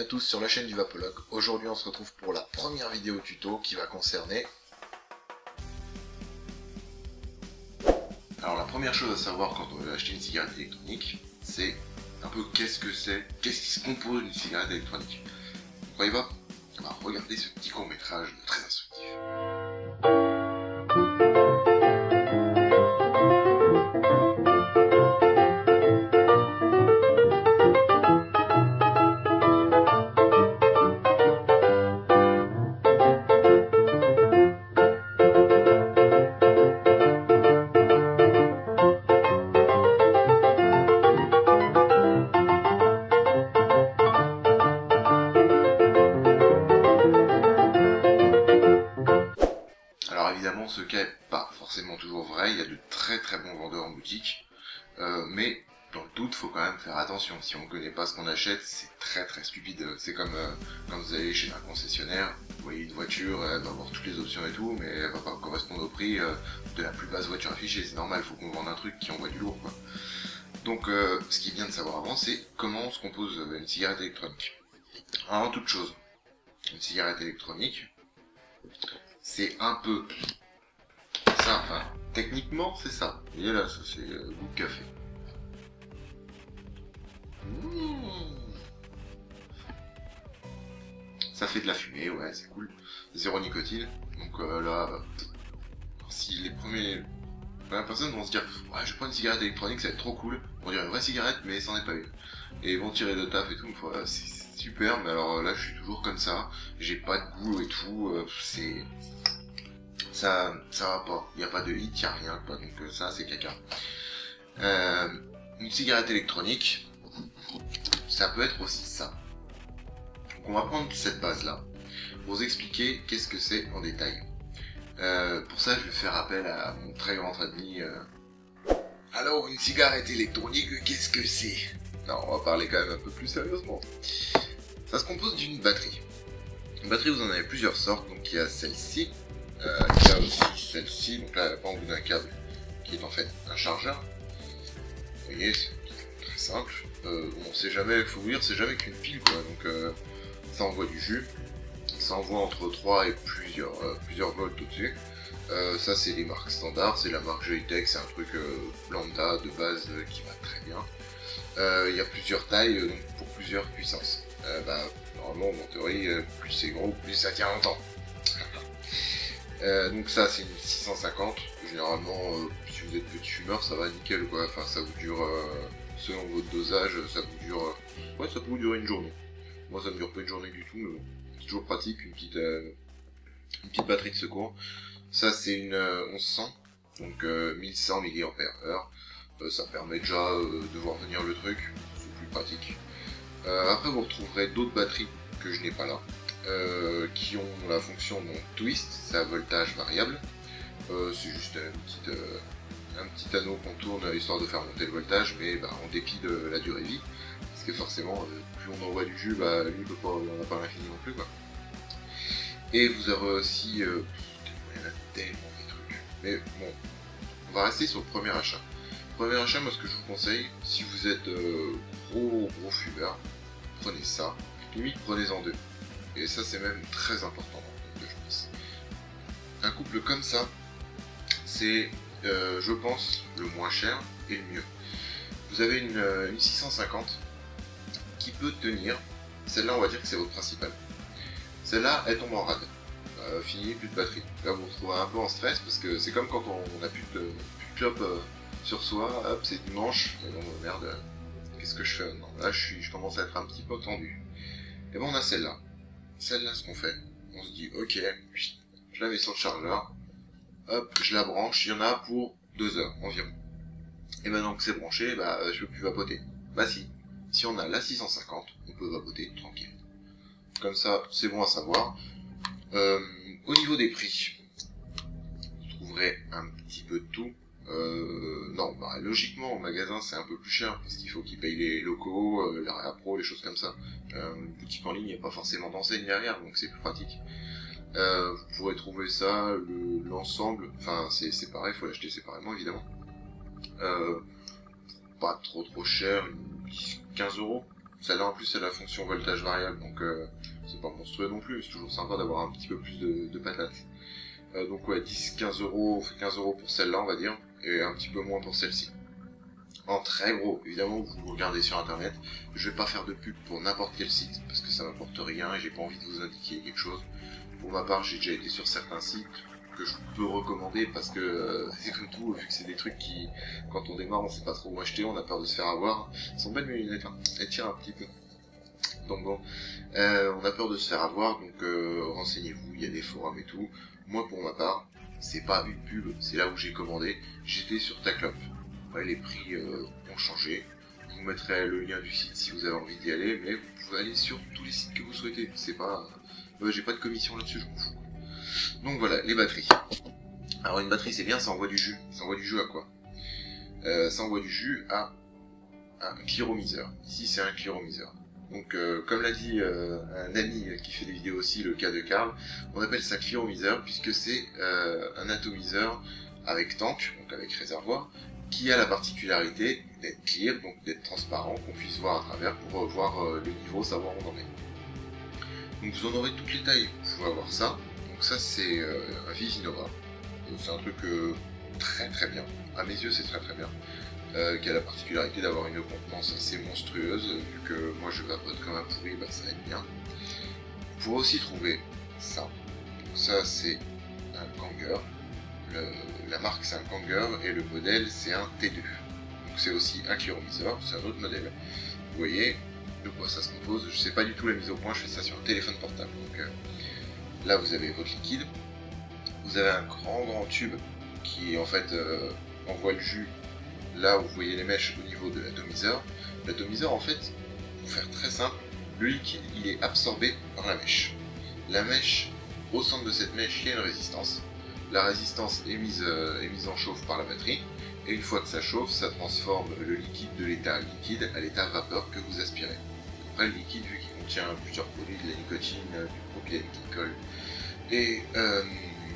à tous sur la chaîne du Vapologue. Aujourd'hui on se retrouve pour la première vidéo tuto qui va concerner... Alors la première chose à savoir quand on veut acheter une cigarette électronique, c'est un peu qu'est-ce que c'est, qu'est-ce qui se compose d'une cigarette électronique. Vous croyez pas? On va regarder ce petit court-métrage très instructif. Alors évidemment ce cas n'est pas forcément toujours vrai, il y a de très bons vendeurs en boutique, mais dans le doute faut quand même faire attention. Si on ne connaît pas ce qu'on achète, c'est très stupide. C'est comme quand vous allez chez un concessionnaire, vous voyez une voiture, elle va avoir toutes les options et tout, mais elle va pas correspondre au prix de la plus basse voiture affichée. C'est normal, il faut qu'on vende un truc qui envoie du lourd, quoi. Donc ce qu'il est bien de savoir avant, c'est comment se compose une cigarette électronique. Avant toute chose, une cigarette électronique, c'est un peu ça, enfin, techniquement c'est ça. Vous voyez là, ça c'est goût de café. Ça fait de la fumée, ouais, c'est cool. Zéro nicotine, donc si les premières personnes vont se dire « Ouais, je prends une cigarette électronique, ça va être trop cool. » On dirait une vraie cigarette, mais ça n'en est pas une. Et ils vont tirer de taf et tout, c'est super, mais alors là je suis toujours comme ça, j'ai pas de goût et tout, ça va pas, il n'y a pas de hit, il n'y a rien, quoi, donc ça c'est caca. Une cigarette électronique, ça peut être aussi ça. Donc on va prendre cette base là, pour vous expliquer qu'est-ce que c'est en détail. Pour ça je vais faire appel à mon très grand ami. Alors une cigarette électronique, qu'est-ce que c'est? Non, on va parler quand même un peu plus sérieusement. Ça se compose d'une batterie. Une batterie, vous en avez plusieurs sortes, donc il y a celle-ci, il y a aussi celle-ci, donc là elle pas en bout d'un câble, qui est en fait un chargeur. Vous voyez, c'est très simple. On sait jamais, faut vous dire, c'est jamais qu'une pile, quoi, donc ça envoie du jus, ça envoie entre 3 et plusieurs volts au-dessus. Ça c'est les marques standards, c'est la marque Joyetech, c'est un truc lambda de base qui va très bien. Il y a plusieurs tailles, donc pour plusieurs puissances. Normalement, en théorie, plus c'est gros, plus ça tient longtemps. Donc ça, c'est une 650. Généralement, si vous êtes petit fumeur, ça va nickel, quoi. Enfin, ça vous dure, selon votre dosage, ça vous dure... ouais, ça peut vous durer une journée. Moi, ça me dure pas une journée du tout, mais bon, c'est toujours pratique, une petite batterie de secours. Ça, c'est une 1100, donc 1100 mAh. Ça permet déjà de voir venir le truc, c'est plus pratique. Après vous retrouverez d'autres batteries que je n'ai pas là, qui ont la fonction donc twist, c'est à voltage variable. C'est juste un petit anneau qu'on tourne histoire de faire monter le voltage, mais en dépit de la durée vie, parce que forcément plus on envoie du jus, lui on n'a pas l'infini non plus, quoi. Et vous aurez aussi, il y en a tellement des trucs, mais bon, on va rester sur le premier achat. Premier achat, moi ce que je vous conseille, si vous êtes gros fumeur, prenez ça, limite prenez-en deux. Et ça c'est même très important je pense. Un couple comme ça, c'est je pense le moins cher et le mieux. Vous avez une 650 qui peut tenir, celle-là on va dire que c'est votre principale. Celle-là elle tombe en rade, fini, plus de batterie. Là vous vous retrouvez un peu en stress parce que c'est comme quand on n'a plus de clope sur soi, hop, c'est dimanche, mais bon, merde, qu'est-ce que je fais maintenant? Là, je commence à être un petit peu tendu. Et bon, on a celle-là. Celle-là, ce qu'on fait, on se dit, ok, je la mets sur le chargeur, hop, je la branche, il y en a pour 2 heures environ. Et maintenant que c'est branché, je peux plus vapoter. Si on a la 650, on peut vapoter tranquille. Comme ça, c'est bon à savoir. Au niveau des prix, vous trouverez un petit peu de tout. Non, logiquement, au magasin, c'est un peu plus cher, parce qu'il faut qu'ils payent les locaux, la réappro, les choses comme ça. Une boutique en ligne, il n'y a pas forcément d'enseigne derrière, donc c'est plus pratique. Vous pourrez trouver ça, l'ensemble, enfin, c'est pareil, il faut l'acheter séparément, évidemment. Pas trop cher, 15 €, Celle-là en plus elle a la fonction voltage variable, donc c'est pas monstrueux non plus, mais c'est toujours sympa d'avoir un petit peu plus de patates. Donc ouais, 10-15 euros, on fait 15 euros pour celle-là on va dire, et un petit peu moins pour celle-ci. En très gros, évidemment vous regardez sur internet, je vais pas faire de pub pour n'importe quel site, parce que ça m'apporte rien et j'ai pas envie de vous indiquer quelque chose. Pour ma part, j'ai déjà été sur certains sites que je peux recommander parce que c'est comme tout, vu que c'est des trucs qui, quand on démarre, on sait pas trop où acheter, on a peur de se faire avoir. Elles sont belles mes lunettes, hein. Elles tirent un petit peu. Donc bon, on a peur de se faire avoir, donc renseignez-vous, il y a des forums et tout. Moi pour ma part, c'est pas une pub, c'est là où j'ai commandé, j'étais sur Taclop. Ouais, les prix ont changé. Je vous mettrai le lien du site si vous avez envie d'y aller, mais vous pouvez aller sur tous les sites que vous souhaitez. C'est pas, j'ai pas de commission là-dessus, je m'en fous. Donc voilà, les batteries. Alors une batterie c'est bien, ça envoie du jus. Ça envoie du jus à quoi? Ça envoie du jus à un cliromiseur. Ici c'est un cliromiseur. Donc comme l'a dit un ami qui fait des vidéos aussi, le cas de Karl, on appelle ça cliromiseur puisque c'est un atomiseur avec tank, donc avec réservoir, qui a la particularité d'être clear, donc d'être transparent, qu'on puisse voir à travers pour voir le niveau, savoir où on en est. Donc vous en aurez toutes les tailles, vous pouvez avoir ça. Donc ça c'est un Visinova. C'est un truc très très bien. À mes yeux c'est très très bien. Qui a la particularité d'avoir une contenance assez monstrueuse, vu que moi je vapote comme un pourri, bah ça aide bien. Vous pourrez aussi trouver ça. Donc ça c'est un Kanger. La marque c'est un Kanger et le modèle c'est un T2. Donc c'est aussi un cliromiseur, c'est un autre modèle. Vous voyez de quoi ça se compose, je sais pas du tout la mise au point, je fais ça sur un téléphone portable. Donc là vous avez votre liquide, vous avez un grand tube qui en fait envoie le jus là où vous voyez les mèches au niveau de l'atomiseur. L'atomiseur en fait, pour faire très simple, le liquide il est absorbé par la mèche. La mèche, au centre de cette mèche il y a une résistance. La résistance est mise en chauffe par la batterie, et une fois que ça chauffe, ça transforme le liquide de l'état liquide à l'état vapeur que vous aspirez. Après le liquide, vu qu'il contient plusieurs produits, de la nicotine, du propylène glycol, et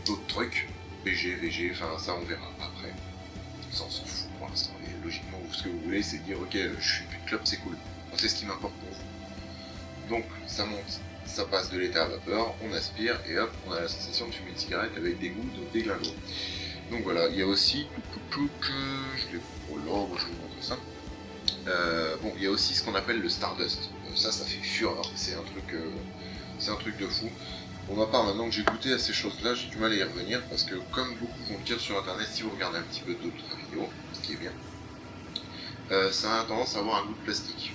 d'autres trucs, BG, VG, enfin ça on verra après. Ça on s'en fout pour l'instant, et logiquement ce que vous voulez c'est dire ok je suis plus de clope, c'est cool. C'est ce qui m'importe pour vous. Donc ça monte, ça passe de l'état à vapeur, on aspire et hop on a la sensation de fumer une cigarette avec des goûts de déglingo. Donc voilà, il y a aussi, je l'ai pour l'ordre, je vous montre ça. Bon, il y a aussi ce qu'on appelle le Stardust. Ça fait fureur, c'est un truc de fou. Pour ma part, maintenant que j'ai goûté à ces choses-là, j'ai du mal à y revenir parce que comme beaucoup vont le dire sur internet, si vous regardez un petit peu d'autres vidéos, ce qui est bien, ça a tendance à avoir un goût de plastique.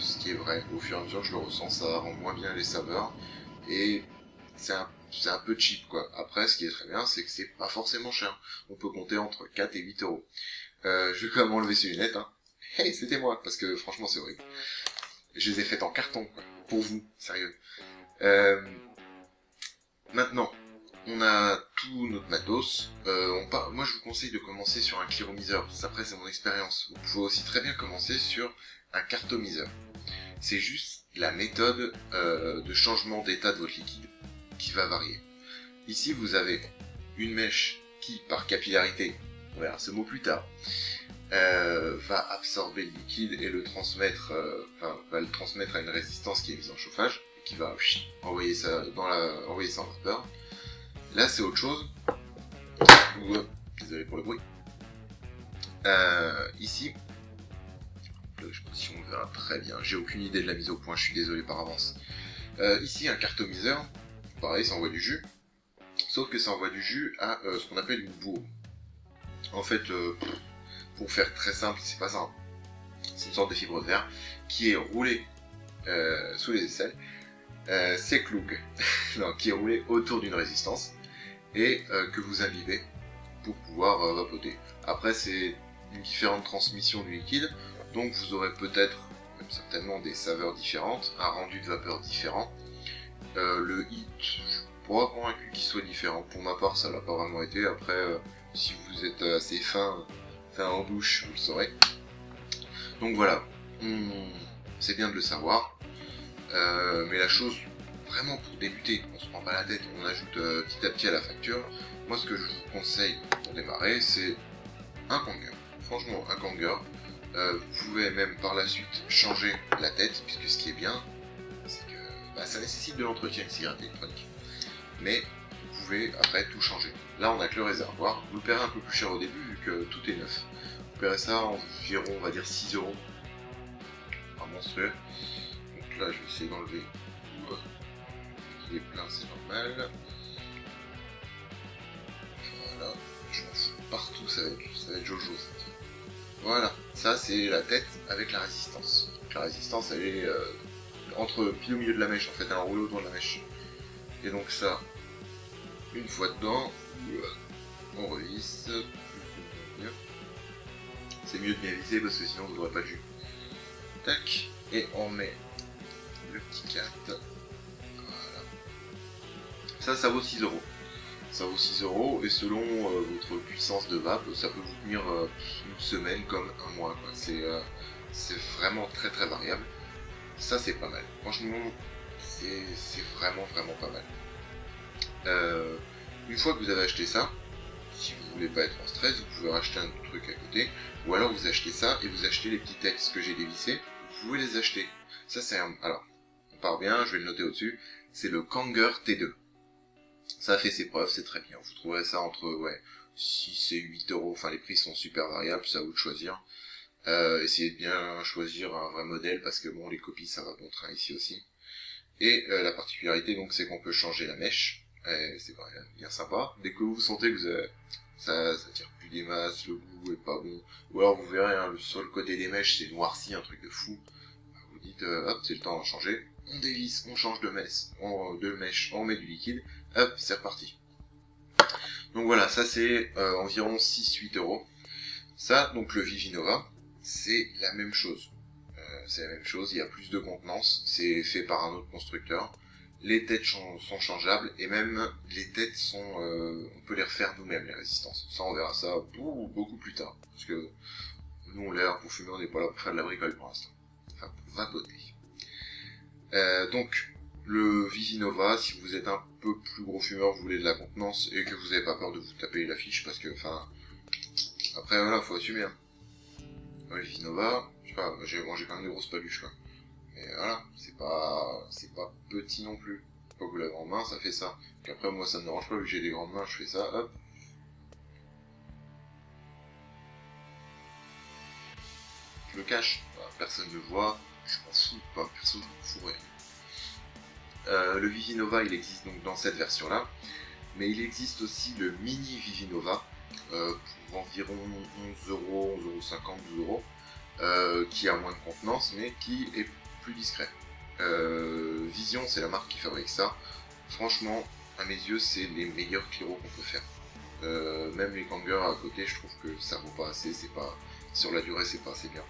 Ce qui est vrai, au fur et à mesure que je le ressens, ça rend moins bien les saveurs et c'est un peu cheap quoi. Après, ce qui est très bien, c'est que c'est pas forcément cher. On peut compter entre 4 et 8 euros. Je vais quand même enlever ces lunettes, hein. Hey, c'était moi, parce que franchement c'est horrible. Je les ai faites en carton, quoi. Pour vous, sérieux. Maintenant, on a tout notre matos. Moi, je vous conseille de commencer sur un cliromiseur. Après, c'est mon expérience. Vous pouvez aussi très bien commencer sur un cartomiseur. C'est juste la méthode de changement d'état de votre liquide qui va varier. Ici, vous avez une mèche qui, par capillarité, on verra ce mot plus tard, va absorber le liquide et le transmettre, va le transmettre à une résistance qui est mise en chauffage, et qui va envoyer ça envoyer ça en vapeur. Là c'est autre chose. Désolé pour le bruit. Ici, je sais pas si on verra très bien, j'ai aucune idée de la mise au point, je suis désolé par avance. Ici un cartomiseur, pareil ça envoie du jus, sauf que ça envoie du jus à ce qu'on appelle une bourre. En fait, pour faire très simple, c'est pas ça. C'est une sorte de fibre de verre qui est roulée sous les aisselles. C'est Klug, qui est roulé autour d'une résistance et que vous imbibez pour pouvoir vapoter. Après, c'est une différente transmission du liquide, donc vous aurez peut-être, même certainement, des saveurs différentes, un rendu de vapeur différent. Le hit, je suis pas convaincu qu'il soit différent. Pour ma part, ça l'a pas vraiment été. Après, si vous êtes assez fin en bouche, vous le saurez. Donc voilà, c'est bien de le savoir. Mais la chose, vraiment pour débuter, on se prend pas la tête, on ajoute petit à petit à la facture. Moi ce que je vous conseille pour démarrer, c'est un Kanger. Franchement, un Kanger. Vous pouvez même par la suite changer la tête, puisque ce qui est bien, c'est que ça nécessite de l'entretien une cigarette électronique. Mais vous pouvez après tout changer. Là on a que le réservoir, vous le paierez un peu plus cher au début vu que tout est neuf. Vous paierez ça environ, on va dire 6 euros. Pas monstrueux. Donc là je vais essayer d'enlever tout. Il est plein, c'est normal. Voilà, je m'en fous partout, ça va être Jojo. Voilà, ça c'est la tête avec la résistance. La résistance elle est pile au milieu de la mèche, en fait elle est enroulée autour de la mèche. Et donc ça, une fois dedans, on revisse. C'est mieux de bien viser parce que sinon vous n'aurez pas de jus. Tac, et on met le petit 4. Voilà. Ça vaut 6 euros. Ça vaut 6 euros et selon votre puissance de vape, ça peut vous tenir une semaine comme un mois. C'est vraiment très très variable. Ça c'est pas mal. Franchement, c'est vraiment pas mal. Une fois que vous avez acheté ça, si vous voulez pas être en stress, vous pouvez racheter un autre truc à côté, ou alors vous achetez ça et vous achetez les petites têtes que j'ai dévissées, vous pouvez les acheter. Ça c'est un... Alors, on part bien, je vais le noter au-dessus, c'est le Kanger T2. Ça a fait ses preuves, c'est très bien. Vous trouverez ça entre 6 et 8 euros, enfin les prix sont super variables, c'est à vous de choisir. Essayez de bien choisir un vrai modèle parce que bon, les copies ça va bon train ici aussi. Et la particularité donc c'est qu'on peut changer la mèche. C'est bien sympa. Dès que vous sentez que vous avez, ça tire plus des masses, le goût est pas bon, ou alors vous verrez sur le côté des mèches c'est noirci, un truc de fou. Vous dites hop c'est le temps d'en changer. On dévisse, on change de mèche, on met du liquide, hop c'est reparti. Donc voilà, ça c'est environ 6-8 euros. Ça donc le Vivinova, c'est la même chose. Il y a plus de contenance, c'est fait par un autre constructeur. Les têtes sont changeables et même les têtes sont, on peut les refaire nous-mêmes les résistances. Ça on verra ça beaucoup plus tard, parce que nous on l'air pour fumer, on n'est pas là pour faire de la bricole pour l'instant, enfin pour vapoter. Donc le Vivinova, si vous êtes un peu plus gros fumeur, vous voulez de la contenance et que vous n'avez pas peur de vous taper l'affiche, parce que enfin après voilà faut assumer. Hein. Le Vivinova, je sais pas, j'ai mangé quand même des grosses paluches quoi. Et voilà, c'est pas petit non plus. Une fois que vous l'avez en main, ça fait ça. Donc après, moi, ça me dérange pas, vu que j'ai des grandes mains, je fais ça, hop. Je le cache, personne ne le voit, je m'en fous, pas, personne ne s'en fout rien. Le Vivinova, il existe donc dans cette version-là, mais il existe aussi le mini Vivinova, pour environ 11 euros, 11,50 €, 12 euros, qui a moins de contenance, mais qui est plus discret. Vision, c'est la marque qui fabrique ça. Franchement, à mes yeux, c'est les meilleurs Cliro qu'on peut faire. Même les Kanger à côté, je trouve que ça vaut pas assez. C'est pas sur la durée, c'est pas assez bien.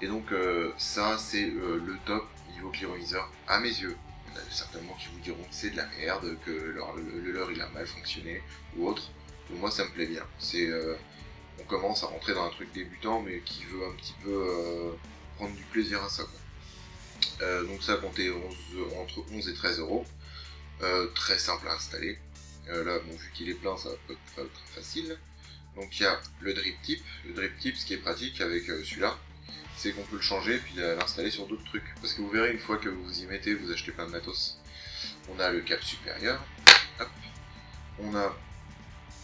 Et donc ça, c'est le top niveau clironiseur à mes yeux. Il y en a certainement qui vous diront que c'est de la merde, que le leur il a mal fonctionné ou autre. Donc moi, ça me plaît bien. C'est on commence à rentrer dans un truc débutant, mais qui veut un petit peu prendre du plaisir à ça. Quoi. Donc ça comptait entre 11 et 13 euros. Très simple à installer. Là, bon, vu qu'il est plein, ça va pas être très facile. Donc il y a le drip tip. Le drip tip, ce qui est pratique avec celui-là, c'est qu'on peut le changer et puis l'installer sur d'autres trucs. Parce que vous verrez, une fois que vous y mettez, vous achetez plein de matos. On a le cap supérieur. Hop. On a,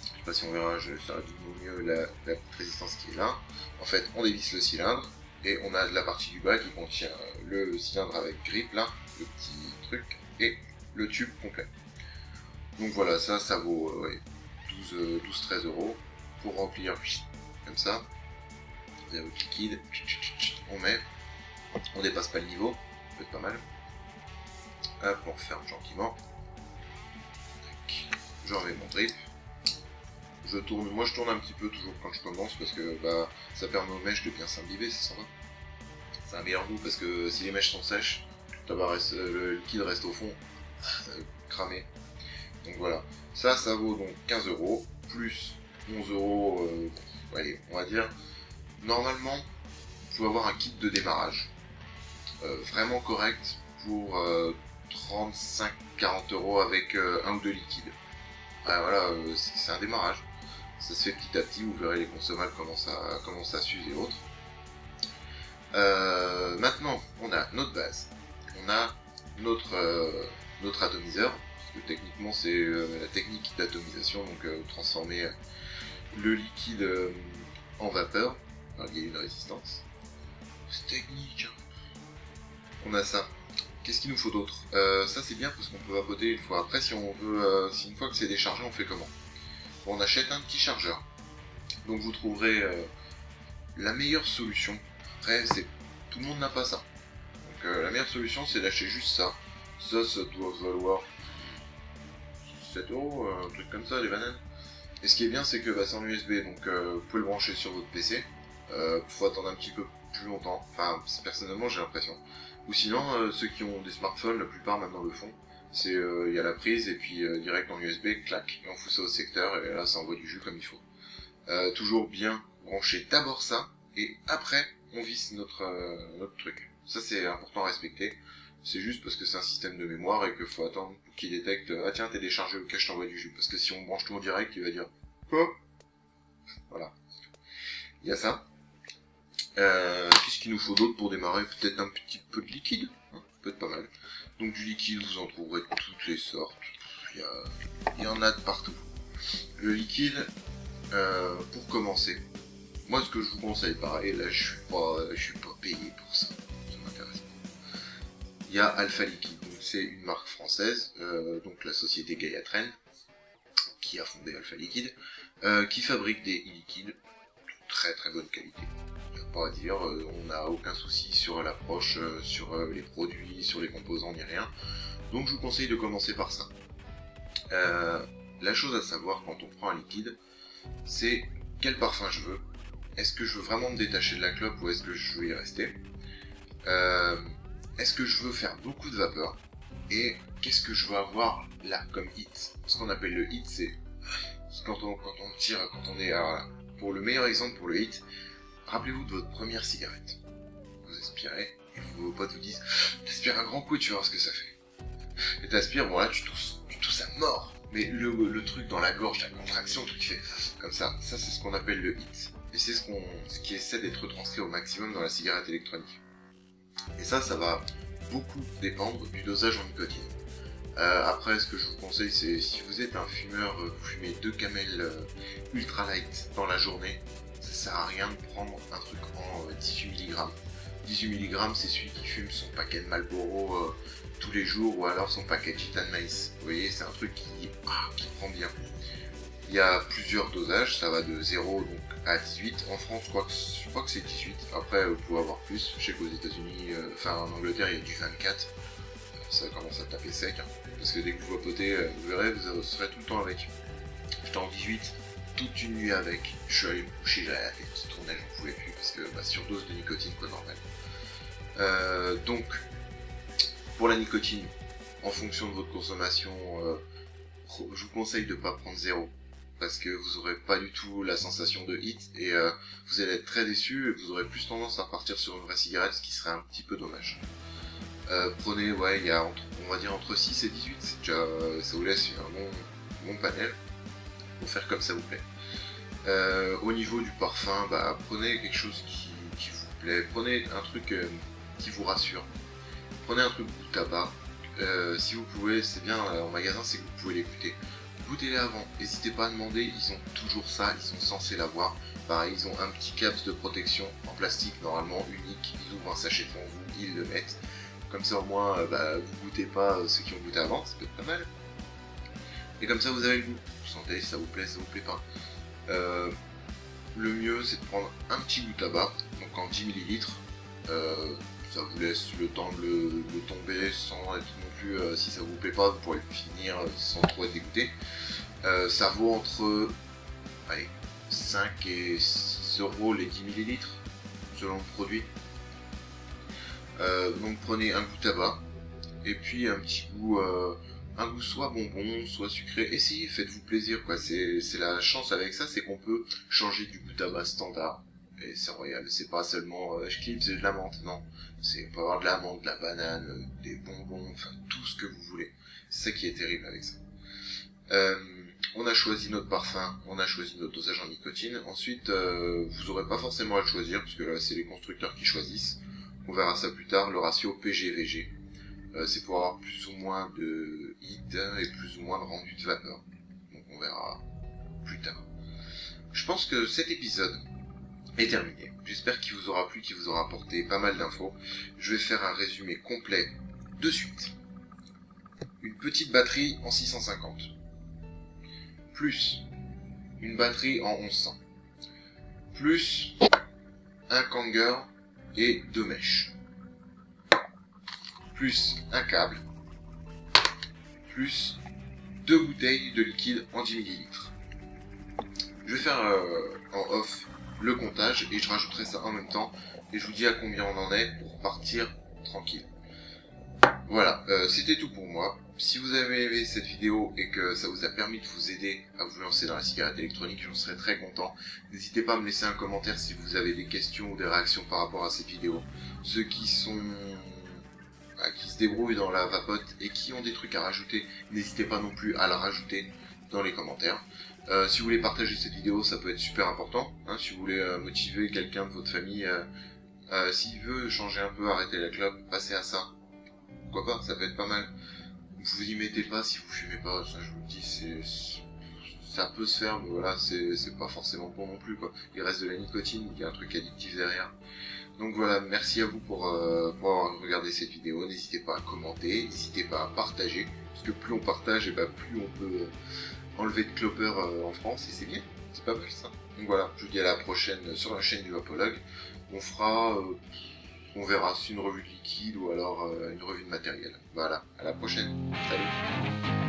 je sais pas si on verra, ça dit mieux la petite résistance qui est là. En fait, on dévisse le cylindre. Et on a de la partie du bas qui contient le cylindre avec grip, là, le petit truc, et le tube complet. Donc voilà, ça vaut 12-13 euros pour remplir comme ça. Vous avez votre liquide, on met, on dépasse pas le niveau, ça peut être pas mal. Hop, on referme gentiment. Je remets mon drip. Je tourne, moi je tourne un petit peu toujours quand je commence parce que ça permet aux mèches de bien s'imbiber, c'est sympa. C'est un meilleur goût parce que si les mèches sont sèches, le liquide reste au fond, cramé. Donc voilà, ça vaut donc 15 euros, plus 11 euros, allez, on va dire, normalement, vous pouvez avoir un kit de démarrage, vraiment correct pour 35-40 euros avec un ou deux liquides. Voilà, c'est un démarrage. Ça se fait petit à petit, vous verrez les consommables comment ça s'use et autres. Maintenant, on a notre base, on a notre atomiseur, parce que techniquement c'est la technique d'atomisation, donc transformer le liquide en vapeur, alors, il y a une résistance. C'est technique. On a ça. Qu'est-ce qu'il nous faut d'autre? Ça c'est bien parce qu'on peut vapoter une fois. Après, si on veut, si une fois que c'est déchargé, on fait comment? Bon, on achète un petit chargeur. Donc vous trouverez la meilleure solution. Après, tout le monde n'a pas ça. Donc la meilleure solution, c'est d'acheter juste ça. Ça doit valoir 7 euros, un truc comme ça, les bananes. Et ce qui est bien, c'est que c'est en USB, donc vous pouvez le brancher sur votre PC. Faut attendre un petit peu plus longtemps. Enfin, personnellement, j'ai l'impression. Ou sinon, ceux qui ont des smartphones, la plupart maintenant le font. C'est il y a la prise et puis direct en USB, clac, et on fout ça au secteur et là ça envoie du jus comme il faut. Toujours bien brancher d'abord ça et après on visse notre truc. Ça c'est important à respecter. C'est juste parce que c'est un système de mémoire et qu'il faut attendre qu'il détecte ah tiens t'es déchargé, ok je t'envoie du jus. Parce que si on branche tout en direct, il va dire oh voilà. Il y a ça. Qu'est-ce qu'il nous faut d'autre pour démarrer? Peut-être un petit peu de liquide, hein, peut-être pas mal. Donc du liquide, vous en trouverez de toutes les sortes. Il y en a de partout. Le liquide, pour commencer, moi ce que je vous conseille, pareil, là je suis pas payé pour ça. Ça m'intéresse pas. Il y a Alpha Liquide, donc c'est une marque française, donc la société Gaia Trend, qui a fondé Alpha Liquide, qui fabrique des liquides de très très bonne qualité. Pas à dire, on n'a aucun souci sur l'approche, sur les produits, sur les composants, ni rien. Donc je vous conseille de commencer par ça. La chose à savoir quand on prend un liquide, c'est quel parfum je veux. Est-ce que je veux vraiment me détacher de la clope ou est-ce que je veux y rester? Est-ce que je veux faire beaucoup de vapeur? Et qu'est-ce que je veux avoir là comme hit? Ce qu'on appelle le hit, c'est quand on tire, quand on est... Alors, pour le meilleur exemple pour le hit, rappelez-vous de votre première cigarette. Vous aspirez, et vos potes vous disent « T'aspires un grand coup et tu vas voir ce que ça fait. » Et t'aspires, bon là tu tousses à mort. Mais le truc dans la gorge, la contraction, le truc qui fait comme ça c'est ce qu'on appelle le hit. Et c'est ce qui essaie d'être retranscrit au maximum dans la cigarette électronique. Et ça va beaucoup dépendre du dosage en nicotine. Après, ce que je vous conseille, c'est si vous êtes un fumeur, vous fumez 2 camels ultra light dans la journée, ça sert à rien de prendre un truc en 18 mg. 18 mg, c'est celui qui fume son paquet de Marlboro tous les jours ou alors son paquet de Gitan Maïs. Vous voyez, c'est un truc qui prend bien. Il y a plusieurs dosages, ça va de 0 donc à 18. En France, je crois que c'est 18. Après, vous pouvez avoir plus. Je sais qu'aux États-Unis, en Angleterre, il y a du 24. Ça commence à taper sec. Hein. Parce que dès que vous vapotez, vous verrez, vous serez tout le temps avec. J'étais en 18, toute une nuit avec. Je suis allé me coucher, j'avais la tête qui tournait, j'en pouvais plus. Parce que surdose de nicotine, quoi, normal. Donc, pour la nicotine, en fonction de votre consommation, je vous conseille de ne pas prendre 0. Parce que vous n'aurez pas du tout la sensation de hit et vous allez être très déçu et vous aurez plus tendance à partir sur une vraie cigarette, ce qui serait un petit peu dommage. Prenez, il y a on va dire entre 6 et 18, c'est déjà, ça vous laisse un bon panel pour faire comme ça vous plaît. Au niveau du parfum, prenez quelque chose qui vous plaît, prenez un truc qui vous rassure, prenez un truc goût tabac, si vous pouvez, c'est bien en magasin, c'est que vous pouvez les goûter. Goûtez-les avant, n'hésitez pas à demander, ils ont toujours ça, ils sont censés l'avoir. Pareil, ils ont un petit caps de protection en plastique, normalement unique, ils ouvrent un sachet devant vous, ils le mettent. Comme ça au moins, vous goûtez pas ceux qui ont goûté avant, ça peut être pas mal. Et comme ça vous avez le goût, vous sentez si ça vous plaît pas. Le mieux c'est de prendre un petit goût tabac, donc en 10 ml. Ça vous laisse le temps de le tomber sans être non plus, si ça vous plaît pas, vous pourrez le finir sans trop être dégoûté. Ça vaut entre 5 et 6 euros les 10 ml selon le produit. Donc prenez un goût tabac et puis un petit goût, un goût soit bonbon, soit sucré. Essayez, faites-vous plaisir quoi. C'est la chance avec ça, c'est qu'on peut changer du goût tabac standard. Et c'est royal, c'est pas seulement je clip, c'est de la menthe, non. On peut avoir de la menthe, de la banane, des bonbons, enfin tout ce que vous voulez. C'est ça qui est terrible avec ça. on a choisi notre parfum, on a choisi notre dosage en nicotine. Ensuite, vous n'aurez pas forcément à le choisir, puisque là, c'est les constructeurs qui choisissent. On verra ça plus tard, le ratio PG-VG. C'est pour avoir plus ou moins de heat et plus ou moins de rendu de vapeur. Donc on verra plus tard. Je pense que cet épisode est terminé. J'espère qu'il vous aura plu, qu'il vous aura apporté pas mal d'infos. Je vais faire un résumé complet de suite. Une petite batterie en 650. Plus une batterie en 1100. Plus un Kanger et 2 mèches. Plus un câble. Plus 2 bouteilles de liquide en 10 ml. Je vais faire en off le comptage et je rajouterai ça en même temps et je vous dis à combien on en est pour partir tranquille. Voilà, c'était tout pour moi. Si vous avez aimé cette vidéo et que ça vous a permis de vous aider à vous lancer dans la cigarette électronique, j'en serais très content. N'hésitez pas à me laisser un commentaire si vous avez des questions ou des réactions par rapport à cette vidéo. Ceux qui se débrouillent dans la vapote et qui ont des trucs à rajouter, n'hésitez pas non plus à le rajouter dans les commentaires. Si vous voulez partager cette vidéo, ça peut être super important. Hein, si vous voulez motiver quelqu'un de votre famille, s'il veut changer un peu, arrêter la clope, passez à ça. Pourquoi pas, ça peut être pas mal. Vous y mettez pas si vous fumez pas, ça je vous le dis, ça peut se faire, mais voilà, c'est pas forcément bon non plus, quoi. Il reste de la nicotine, il y a un truc addictif derrière. Donc voilà, merci à vous pour avoir regardé cette vidéo. N'hésitez pas à commenter, n'hésitez pas à partager, parce que plus on partage, et bah, plus on peut enlever de clopeurs en France, et c'est bien, c'est pas mal ça. Donc voilà, je vous dis à la prochaine sur la chaîne du Vapologue. On fera, on verra si une revue de liquide ou alors une revue de matériel. Voilà, à la prochaine, salut.